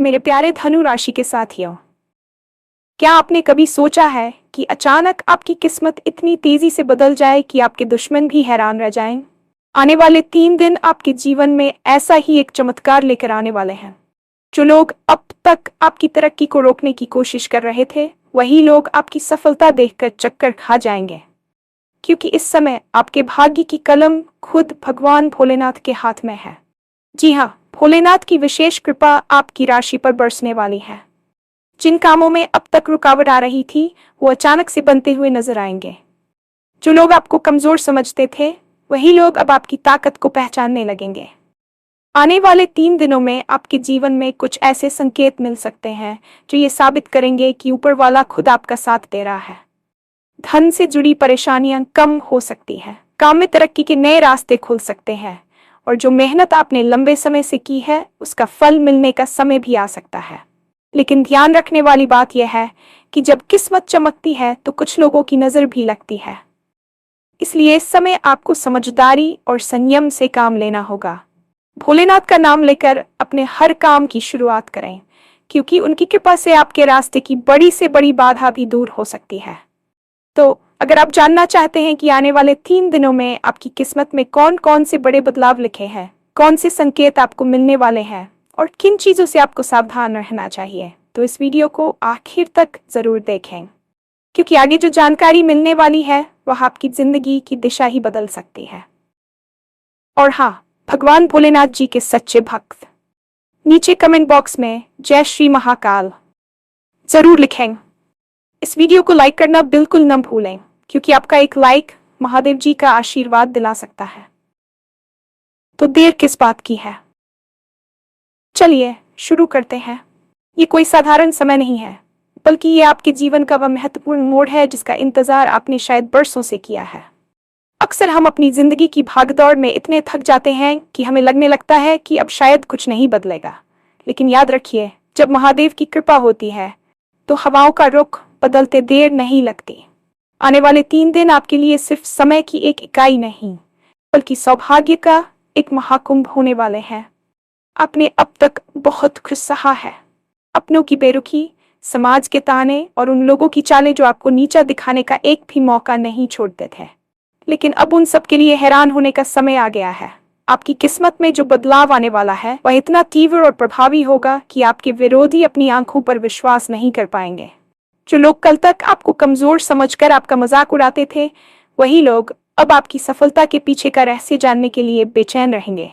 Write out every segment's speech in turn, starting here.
मेरे प्यारे धनु राशि के साथियों, क्या आपने कभी सोचा है कि अचानक आपकी किस्मत इतनी तेजी से बदल जाए कि आपके दुश्मन भी हैरान रह जाएं? आने वाले 3 दिन आपके जीवन में ऐसा ही एक चमत्कार लेकर आने वाले हैं। जो लोग अब तक आपकी तरक्की को रोकने की कोशिश कर रहे थे, वही लोग आपकी सफलता देखकर चक्कर खा जाएंगे, क्योंकि इस समय आपके भाग्य की कलम खुद भगवान भोलेनाथ के हाथ में है। जी हाँ, भोलेनाथ की विशेष कृपा आपकी राशि पर बरसने वाली है। जिन कामों में अब तक रुकावट आ रही थी, वो अचानक से बनते हुए नजर आएंगे। जो लोग आपको कमजोर समझते थे, वही लोग अब आपकी ताकत को पहचानने लगेंगे। आने वाले 3 दिनों में आपके जीवन में कुछ ऐसे संकेत मिल सकते हैं जो ये साबित करेंगे कि ऊपर वाला खुद आपका साथ दे रहा है। धन से जुड़ी परेशानियां कम हो सकती हैं, काम में तरक्की के नए रास्ते खुल सकते हैं, और जो मेहनत आपने लंबे समय से की है उसका फल मिलने का समय भी आ सकता है। लेकिन ध्यान रखने वाली बात यह है कि जब किस्मत चमकती है तो कुछ लोगों की नजर भी लगती है। इसलिए इस समय आपको समझदारी और संयम से काम लेना होगा। भोलेनाथ का नाम लेकर अपने हर काम की शुरुआत करें, क्योंकि उनकी कृपा से आपके रास्ते की बड़ी से बड़ी बाधा भी दूर हो सकती है। तो अगर आप जानना चाहते हैं कि आने वाले 3 दिनों में आपकी किस्मत में कौन कौन से बड़े बदलाव लिखे हैं, कौन से संकेत आपको मिलने वाले हैं और किन चीजों से आपको सावधान रहना चाहिए, तो इस वीडियो को आखिर तक जरूर देखें, क्योंकि आगे जो जानकारी मिलने वाली है वह आपकी जिंदगी की दिशा ही बदल सकती है। और हाँ, भगवान भोलेनाथ जी के सच्चे भक्त नीचे कमेंट बॉक्स में जय श्री महाकाल जरूर लिखें। इस वीडियो को लाइक करना बिल्कुल न भूलें, क्योंकि आपका एक लाइक महादेव जी का आशीर्वाद दिला सकता है। तो देर किस बात की है, चलिए शुरू करते हैं। ये कोई साधारण समय नहीं है, बल्कि ये आपके जीवन का वह महत्वपूर्ण मोड़ है जिसका इंतजार आपने शायद बरसों से किया है। अक्सर हम अपनी जिंदगी की भागदौड़ में इतने थक जाते हैं कि हमें लगने लगता है कि अब शायद कुछ नहीं बदलेगा। लेकिन याद रखिए, जब महादेव की कृपा होती है तो हवाओं का रुख बदलते देर नहीं लगती। आने वाले 3 दिन आपके लिए सिर्फ समय की एक इकाई नहीं, बल्कि सौभाग्य का एक महाकुंभ होने वाले हैं। आपने अब तक बहुत कुछ सहा है, अपनों की बेरुखी, समाज के ताने और उन लोगों की चालें जो आपको नीचा दिखाने का एक भी मौका नहीं छोड़ते थे। लेकिन अब उन सब के लिए हैरान होने का समय आ गया है। आपकी किस्मत में जो बदलाव आने वाला है वह इतना तीव्र और प्रभावी होगा कि आपके विरोधी अपनी आंखों पर विश्वास नहीं कर पाएंगे। जो लोग कल तक आपको कमजोर समझकर आपका मजाक उड़ाते थे, वही लोग अब आपकी सफलता के पीछे का रहस्य जानने के लिए बेचैन रहेंगे।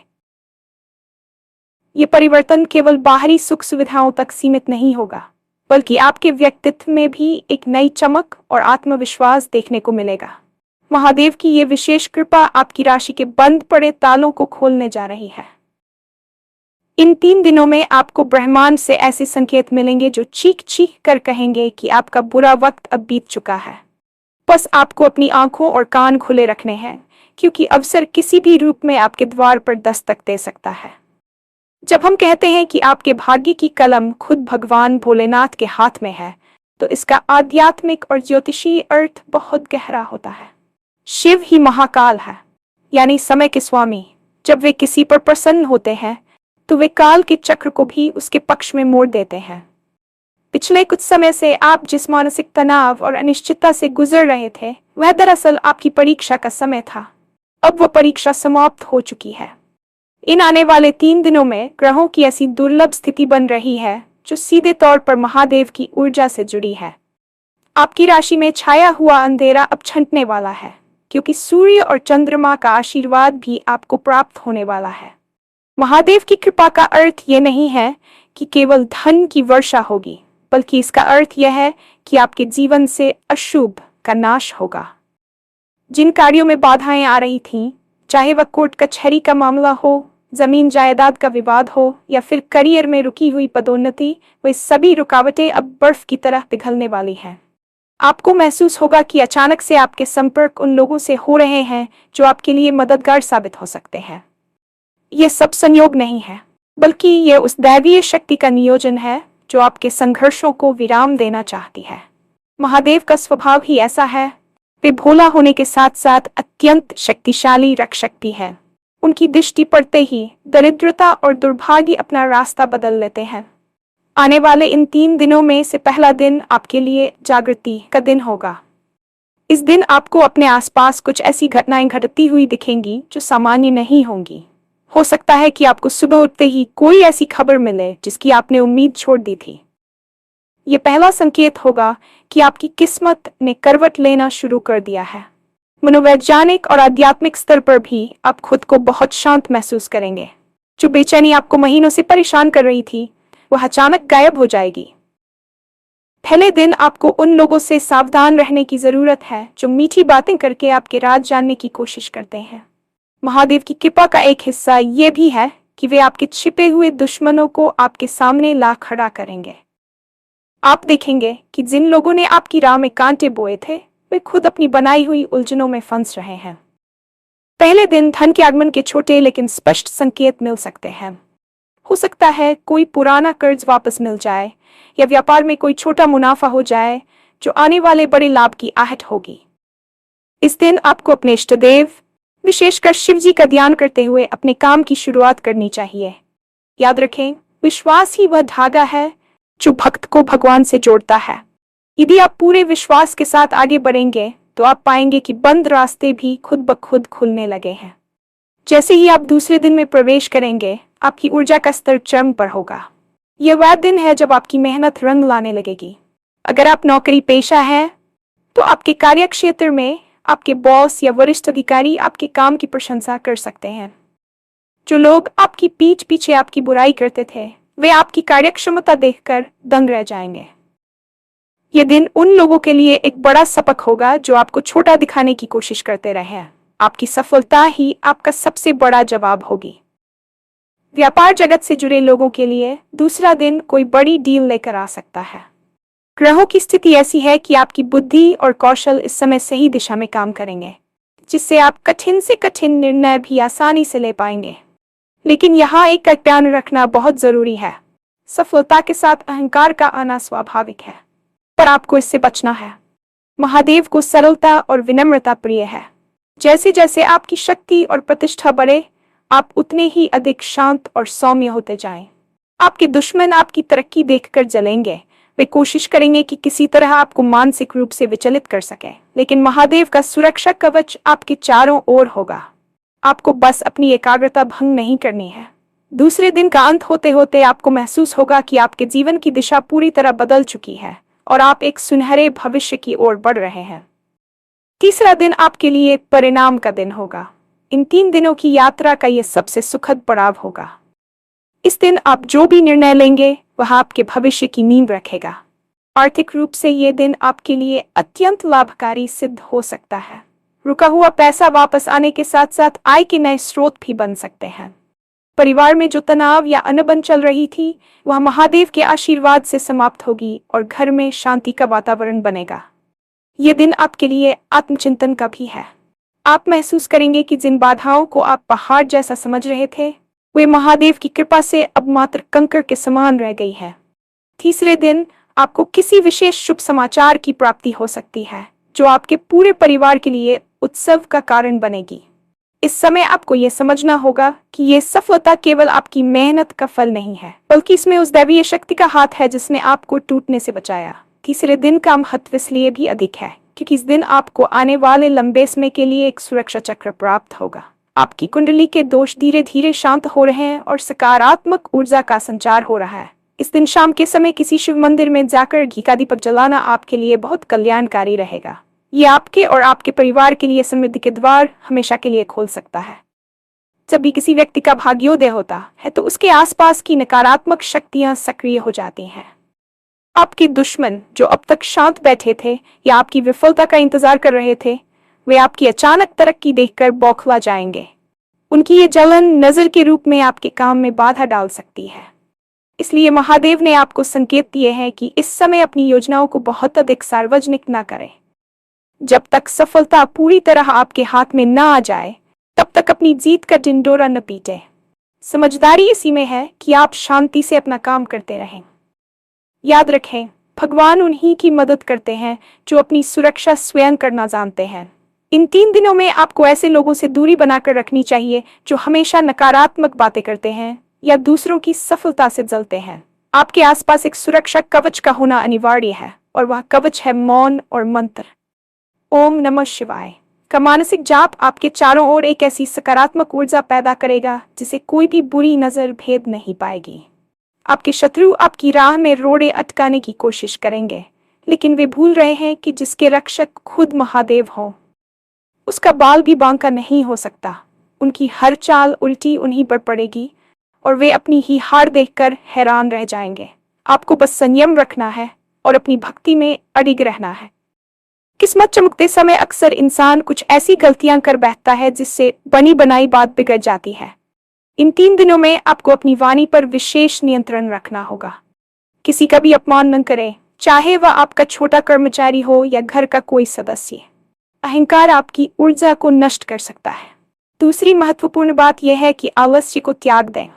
ये परिवर्तन केवल बाहरी सुख सुविधाओं तक सीमित नहीं होगा, बल्कि आपके व्यक्तित्व में भी एक नई चमक और आत्मविश्वास देखने को मिलेगा। महादेव की ये विशेष कृपा आपकी राशि के बंद पड़े तालों को खोलने जा रही है। इन 3 दिनों में आपको ब्रह्मांड से ऐसे संकेत मिलेंगे जो चीख चीख कर कहेंगे कि आपका बुरा वक्त अब बीत चुका है। बस आपको अपनी आंखों और कान खुले रखने हैं, क्योंकि अवसर किसी भी रूप में आपके द्वार पर दस्तक दे सकता है। जब हम कहते हैं कि आपके भाग्य की कलम खुद भगवान भोलेनाथ के हाथ में है, तो इसका आध्यात्मिक और ज्योतिषीय अर्थ बहुत गहरा होता है। शिव ही महाकाल है, यानी समय के स्वामी। जब वे किसी पर प्रसन्न होते हैं तो वे काल के चक्र को भी उसके पक्ष में मोड़ देते हैं। पिछले कुछ समय से आप जिस मानसिक तनाव और अनिश्चितता से गुजर रहे थे, वह दरअसल आपकी परीक्षा का समय था। अब वह परीक्षा समाप्त हो चुकी है। इन आने वाले 3 दिनों में ग्रहों की ऐसी दुर्लभ स्थिति बन रही है जो सीधे तौर पर महादेव की ऊर्जा से जुड़ी है। आपकी राशि में छाया हुआ अंधेरा अब छंटने वाला है, क्योंकि सूर्य और चंद्रमा का आशीर्वाद भी आपको प्राप्त होने वाला है। महादेव की कृपा का अर्थ ये नहीं है कि केवल धन की वर्षा होगी, बल्कि इसका अर्थ यह है कि आपके जीवन से अशुभ का नाश होगा। जिन कार्यों में बाधाएं आ रही थीं, चाहे वह कोर्ट कचहरी का मामला हो, जमीन जायदाद का विवाद हो या फिर करियर में रुकी हुई पदोन्नति, वे सभी रुकावटें अब बर्फ की तरह पिघलने वाली हैं। आपको महसूस होगा कि अचानक से आपके संपर्क उन लोगों से हो रहे हैं जो आपके लिए मददगार साबित हो सकते हैं। यह सब संयोग नहीं है, बल्कि यह उस दैवीय शक्ति का नियोजन है जो आपके संघर्षों को विराम देना चाहती है। महादेव का स्वभाव ही ऐसा है। वे भोला होने के साथ साथ अत्यंत शक्तिशाली रक्षक भी हैं। उनकी दृष्टि पड़ते ही दरिद्रता और दुर्भाग्य अपना रास्ता बदल लेते हैं। आने वाले इन 3 दिनों में से पहला दिन आपके लिए जागृति का दिन होगा। इस दिन आपको अपने आसपास कुछ ऐसी घटनाएं घटती हुई दिखेंगी जो सामान्य नहीं होंगी। हो सकता है कि आपको सुबह उठते ही कोई ऐसी खबर मिले जिसकी आपने उम्मीद छोड़ दी थी। ये पहला संकेत होगा कि आपकी किस्मत ने करवट लेना शुरू कर दिया है। मनोवैज्ञानिक और आध्यात्मिक स्तर पर भी आप खुद को बहुत शांत महसूस करेंगे। जो बेचैनी आपको महीनों से परेशान कर रही थी, वह अचानक गायब हो जाएगी। पहले दिन आपको उन लोगों से सावधान रहने की जरूरत है जो मीठी बातें करके आपके राज जानने की कोशिश करते हैं। महादेव की कृपा का एक हिस्सा ये भी है कि वे आपके छिपे हुए दुश्मनों को आपके सामने ला खड़ा करेंगे। आप देखेंगे कि जिन लोगों ने आपकी राह में कांटे बोए थे, वे खुद अपनी बनाई हुई उलझनों में फंस रहे हैं। पहले दिन धन के आगमन के छोटे लेकिन स्पष्ट संकेत मिल सकते हैं। हो सकता है कोई पुराना कर्ज वापस मिल जाए या व्यापार में कोई छोटा मुनाफा हो जाए जो आने वाले बड़े लाभ की आहट होगी। इस दिन आपको अपने इष्ट देव, विशेषकर शिव जी का ध्यान करते हुए अपने काम की शुरुआत करनी चाहिए। याद रखें, विश्वास ही वह धागा है जो भक्त को भगवान से जोड़ता है। यदि आप पूरे विश्वास के साथ आगे बढ़ेंगे तो आप पाएंगे कि बंद रास्ते भी खुद ब खुद खुलने लगे हैं। जैसे ही आप दूसरे दिन में प्रवेश करेंगे, आपकी ऊर्जा का स्तर चरम पर होगा। यह वह दिन है जब आपकी मेहनत रंग लाने लगेगी। अगर आप नौकरी पेशा हैं, तो आपके कार्यक्षेत्र में आपके बॉस या वरिष्ठ अधिकारी आपके काम की प्रशंसा कर सकते हैं। जो लोग आपकी पीठ पीछे आपकी बुराई करते थे, वे आपकी कार्यक्षमता देखकर दंग रह जाएंगे। यह दिन उन लोगों के लिए एक बड़ा सबक होगा जो आपको छोटा दिखाने की कोशिश करते रहे हैं। आपकी सफलता ही आपका सबसे बड़ा जवाब होगी। व्यापार जगत से जुड़े लोगों के लिए दूसरा दिन कोई बड़ी डील लेकर आ सकता है। ग्रहों की स्थिति ऐसी है कि आपकी बुद्धि और कौशल इस समय सही दिशा में काम करेंगे, जिससे आप कठिन से कठिन निर्णय भी आसानी से ले पाएंगे। लेकिन यहाँ एक का ध्यान रखना बहुत जरूरी है। सफलता के साथ अहंकार का आना स्वाभाविक है, पर आपको इससे बचना है। महादेव को सरलता और विनम्रता प्रिय है। जैसे जैसे आपकी शक्ति और प्रतिष्ठा बढ़े, आप उतने ही अधिक शांत और सौम्य होते जाएं। आपके दुश्मन आपकी तरक्की देखकर जलेंगे। वे कोशिश करेंगे कि किसी तरह आपको मानसिक रूप से विचलित कर सके, लेकिन महादेव का सुरक्षा कवच आपके चारों ओर होगा। आपको बस अपनी एकाग्रता भंग नहीं करनी है। दूसरे दिन का अंत होते होते आपको महसूस होगा कि आपके जीवन की दिशा पूरी तरह बदल चुकी है और आप एक सुनहरे भविष्य की ओर बढ़ रहे हैं। तीसरा दिन आपके लिए परिणाम का दिन होगा। इन 3 दिनों की यात्रा का यह सबसे सुखद पड़ाव होगा। इस दिन आप जो भी निर्णय लेंगे, वह आपके भविष्य की नींव रखेगा। आर्थिक रूप से यह दिन आपके लिए अत्यंत लाभकारी सिद्ध हो सकता है। रुका हुआ पैसा वापस आने के साथ साथ आय के नए स्रोत भी बन सकते हैं। परिवार में जो तनाव या अनबन चल रही थी, वह महादेव के आशीर्वाद से समाप्त होगी और घर में शांति का वातावरण बनेगा। यह दिन आपके लिए आत्मचिंतन का भी है। आप महसूस करेंगे कि जिन बाधाओं को आप पहाड़ जैसा समझ रहे थे, वे महादेव की कृपा से अब मात्र कंकड़ के समान रह गई है। तीसरे दिन आपको किसी विशेष शुभ समाचार की प्राप्ति हो सकती है, जो आपके पूरे परिवार के लिए उत्सव का कारण बनेगी। इस समय आपको यह समझना होगा कि यह सफलता केवल आपकी मेहनत का फल नहीं है, बल्कि इसमें उस दैवीय शक्ति का हाथ है जिसने आपको टूटने से बचाया। तीसरे दिन का महत्व इसलिए भी अधिक है क्योंकि इस दिन आपको आने वाले लंबे समय के लिए एक सुरक्षा चक्र प्राप्त होगा। आपकी कुंडली के दोष धीरे धीरे शांत हो रहे हैं और सकारात्मक ऊर्जा का संचार हो रहा है। इस दिन शाम के समय किसी शिव मंदिर में जाकर घी का दीपक जलाना आपके लिए बहुत कल्याणकारी रहेगा। ये आपके और आपके परिवार के लिए समृद्धि के द्वार हमेशा के लिए खोल सकता है। जब भी किसी व्यक्ति का भाग्योदय होता है तो उसके आसपास की नकारात्मक शक्तियां सक्रिय हो जाती हैं। आपके दुश्मन जो अब तक शांत बैठे थे या आपकी विफलता का इंतजार कर रहे थे, वे आपकी अचानक तरक्की देखकर बौखला जाएंगे। उनकी ये जलन नजर के रूप में आपके काम में बाधा डाल सकती है। इसलिए महादेव ने आपको संकेत दिए हैं कि इस समय अपनी योजनाओं को बहुत अधिक सार्वजनिक न करें। जब तक सफलता पूरी तरह आपके हाथ में न आ जाए, तब तक अपनी जीत का ढिंढोरा न पीटे। समझदारी इसी में है कि आप शांति से अपना काम करते रहें। याद रखें, भगवान उन्हीं की मदद करते हैं जो अपनी सुरक्षा स्वयं करना जानते हैं। इन 3 दिनों में आपको ऐसे लोगों से दूरी बनाकर रखनी चाहिए जो हमेशा नकारात्मक बातें करते हैं या दूसरों की सफलता से जलते हैं। आपके आसपास एक सुरक्षा कवच का होना अनिवार्य है, और वह कवच है मौन और मंत्र। ओम नमः शिवाय का मानसिक जाप आपके चारों ओर एक ऐसी सकारात्मक ऊर्जा पैदा करेगा जिसे कोई भी बुरी नजर भेद नहीं पाएगी। आपके शत्रु आपकी राह में रोड़े अटकाने की कोशिश करेंगे, लेकिन वे भूल रहे हैं कि जिसके रक्षक खुद महादेव हो, उसका बाल भी बांका नहीं हो सकता। उनकी हर चाल उल्टी उन्हीं पर पड़ेगी और वे अपनी ही हार देखकर हैरान रह जाएंगे। आपको बस संयम रखना है और अपनी भक्ति में अडिग रहना है। किस्मत चमकते समय अक्सर इंसान कुछ ऐसी गलतियां कर बैठता है जिससे बनी बनाई बात बिगड़ जाती है। इन 3 दिनों में आपको अपनी वाणी पर विशेष नियंत्रण रखना होगा। किसी का भी अपमान न करें, चाहे वह आपका छोटा कर्मचारी हो या घर का कोई सदस्य। अहंकार आपकी ऊर्जा को नष्ट कर सकता है। दूसरी महत्वपूर्ण बात यह है कि आलस्य को त्याग दें।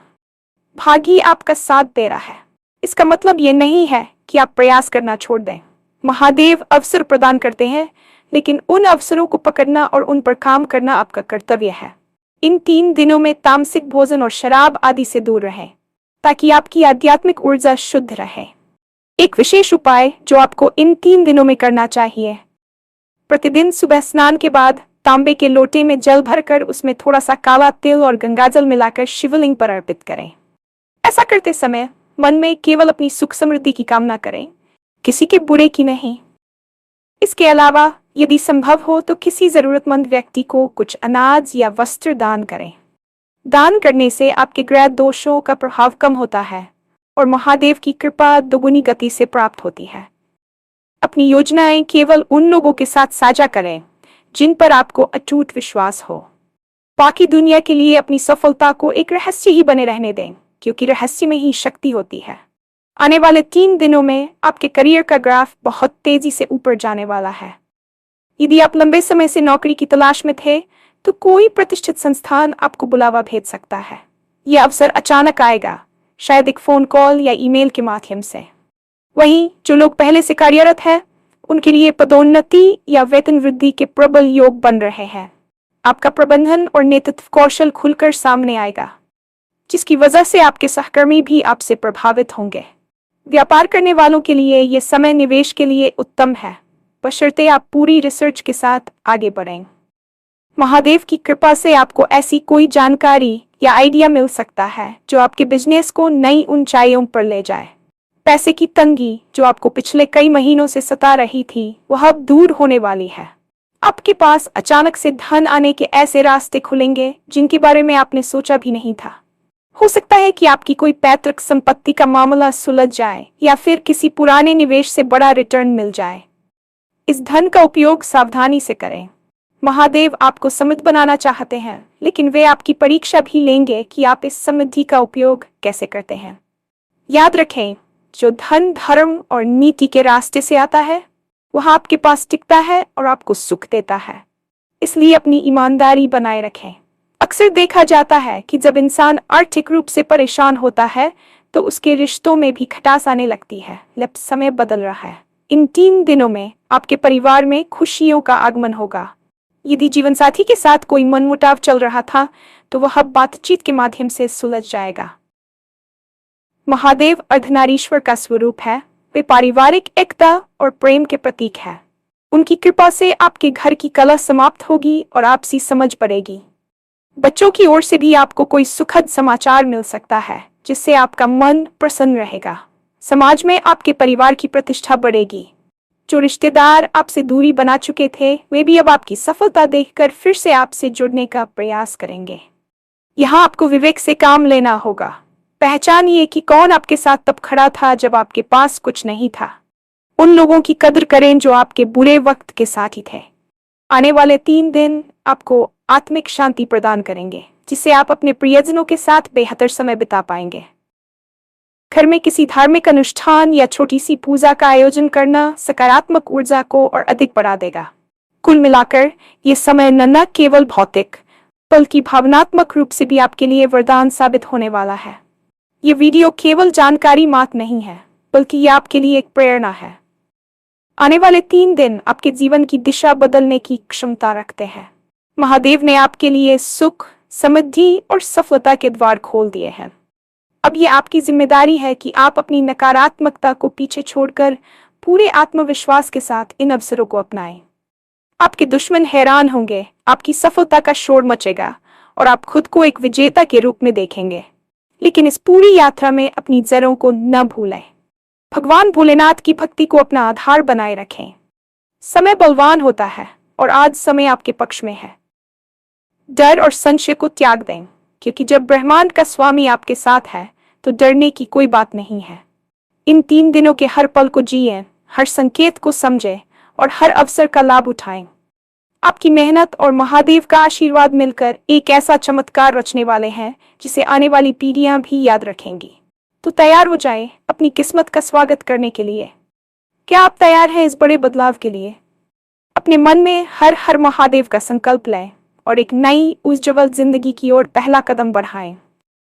भाग्य आपका साथ दे रहा है, इसका मतलब यह नहीं है कि आप प्रयास करना छोड़ दें। महादेव अवसर प्रदान करते हैं, लेकिन उन अवसरों को पकड़ना और उन पर काम करना आपका कर्तव्य है। इन 3 दिनों में तामसिक भोजन और शराब आदि से दूर रहें, ताकि आपकी आध्यात्मिक ऊर्जा शुद्ध रहे। एक विशेष उपाय जो आपको इन 3 दिनों में करना चाहिए: प्रतिदिन सुबह स्नान के बाद तांबे के लोटे में जल भरकर उसमें थोड़ा सा काला तिल और गंगाजल मिलाकर शिवलिंग पर अर्पित करें। ऐसा करते समय मन में केवल अपनी सुख समृद्धि की कामना करें, किसी के बुरे की नहीं। इसके अलावा यदि संभव हो तो किसी जरूरतमंद व्यक्ति को कुछ अनाज या वस्त्र दान करें। दान करने से आपके ग्रह दोषों का प्रभाव कम होता है और महादेव की कृपा दोगुनी गति से प्राप्त होती है। अपनी योजनाएं केवल उन लोगों के साथ साझा करें जिन पर आपको अटूट विश्वास हो। बाकी दुनिया के लिए अपनी सफलता को एक रहस्य ही बने रहने दें, क्योंकि रहस्य में ही शक्ति होती है। आने वाले 3 दिनों में आपके करियर का ग्राफ बहुत तेजी से ऊपर जाने वाला है। यदि आप लंबे समय से नौकरी की तलाश में थे, तो कोई प्रतिष्ठित संस्थान आपको बुलावा भेज सकता है। यह अवसर अचानक आएगा, शायद एक फोन कॉल या ईमेल के माध्यम से। वहीं जो लोग पहले से कार्यरत हैं, उनके लिए पदोन्नति या वेतन वृद्धि के प्रबल योग बन रहे हैं। आपका प्रबंधन और नेतृत्व कौशल खुलकर सामने आएगा, जिसकी वजह से आपके सहकर्मी भी आपसे प्रभावित होंगे। व्यापार करने वालों के लिए यह समय निवेश के लिए उत्तम है, बशर्ते आप पूरी रिसर्च के साथ आगे बढ़ें। महादेव की कृपा से आपको ऐसी कोई जानकारी या आइडिया मिल सकता है जो आपके बिजनेस को नई ऊंचाइयों पर ले जाए। पैसे की तंगी जो आपको पिछले कई महीनों से सता रही थी, वह अब दूर होने वाली है। आपके पास अचानक से धन आने के ऐसे रास्ते खुलेंगे जिनके बारे में आपने सोचा भी नहीं था। हो सकता है कि आपकी कोई पैतृक संपत्ति का मामला सुलझ जाए या फिर किसी पुराने निवेश से बड़ा रिटर्न मिल जाए। इस धन का उपयोग सावधानी से करें। महादेव आपको समृद्ध बनाना चाहते हैं, लेकिन वे आपकी परीक्षा भी लेंगे कि आप इस समृद्धि का उपयोग कैसे करते हैं। याद रखें, जो धन धर्म और नीति के रास्ते से आता है, वह आपके पास टिकता है और आपको सुख देता है। इसलिए अपनी ईमानदारी बनाए रखें। अक्सर देखा जाता है कि जब इंसान आर्थिक रूप से परेशान होता है, तो उसके रिश्तों में भी खटास आने लगती है। अब समय बदल रहा है। इन 3 दिनों में आपके परिवार में खुशियों का आगमन होगा। यदि जीवन साथी के साथ कोई मनमुटाव चल रहा था, तो वह बातचीत के माध्यम से सुलझ जाएगा। महादेव अर्धनारीश्वर का स्वरूप है। वे पारिवारिक एकता और प्रेम के प्रतीक है। उनकी कृपा से आपके घर की कलह समाप्त होगी और आपसी समझ बढ़ेगी। बच्चों की ओर से भी आपको कोई सुखद समाचार मिल सकता है, जिससे आपका मन प्रसन्न रहेगा। समाज में आपके परिवार की प्रतिष्ठा बढ़ेगी। जो रिश्तेदार आपसे दूरी बना चुके थे, वे भी अब आपकी सफलता देखकर फिर से आपसे जुड़ने का प्रयास करेंगे। यहाँ आपको विवेक से काम लेना होगा। पहचानिए कि कौन आपके साथ तब खड़ा था जब आपके पास कुछ नहीं था। उन लोगों की कदर करें जो आपके बुरे वक्त के साथ ही थे। आने वाले 3 दिन आपको आत्मिक शांति प्रदान करेंगे, जिससे आप अपने प्रियजनों के साथ बेहतर समय बिता पाएंगे। घर में किसी धार्मिक अनुष्ठान या छोटी सी पूजा का आयोजन करना सकारात्मक ऊर्जा को और अधिक बढ़ा देगा। कुल मिलाकर ये समय न केवल भौतिक बल्कि भावनात्मक रूप से भी आपके लिए वरदान साबित होने वाला है। ये वीडियो केवल जानकारी मात्र नहीं है, बल्कि ये आपके लिए एक प्रेरणा है। आने वाले 3 दिन आपके जीवन की दिशा बदलने की क्षमता रखते हैं। महादेव ने आपके लिए सुख, समृद्धि और सफलता के द्वार खोल दिए हैं। अब ये आपकी जिम्मेदारी है कि आप अपनी नकारात्मकता को पीछे छोड़कर पूरे आत्मविश्वास के साथ इन अवसरों को अपनाएं। आपके दुश्मन हैरान होंगे, आपकी सफलता का शोर मचेगा और आप खुद को एक विजेता के रूप में देखेंगे। लेकिन इस पूरी यात्रा में अपनी जड़ों को न भूलें। भगवान भोलेनाथ की भक्ति को अपना आधार बनाए रखें। समय बलवान होता है और आज समय आपके पक्ष में है। डर और संशय को त्याग दें, क्योंकि जब ब्रह्मांड का स्वामी आपके साथ है तो डरने की कोई बात नहीं है। इन 3 दिनों के हर पल को जिएं, हर संकेत को समझें और हर अवसर का लाभ उठाएं। आपकी मेहनत और महादेव का आशीर्वाद मिलकर एक ऐसा चमत्कार रचने वाले हैं जिसे आने वाली पीढ़ियां भी याद रखेंगी। तो तैयार हो जाएं अपनी किस्मत का स्वागत करने के लिए। क्या आप तैयार हैं इस बड़े बदलाव के लिए? अपने मन में हर हर महादेव का संकल्प लें और एक नई उज्ज्वल जिंदगी की ओर पहला कदम बढ़ाएं।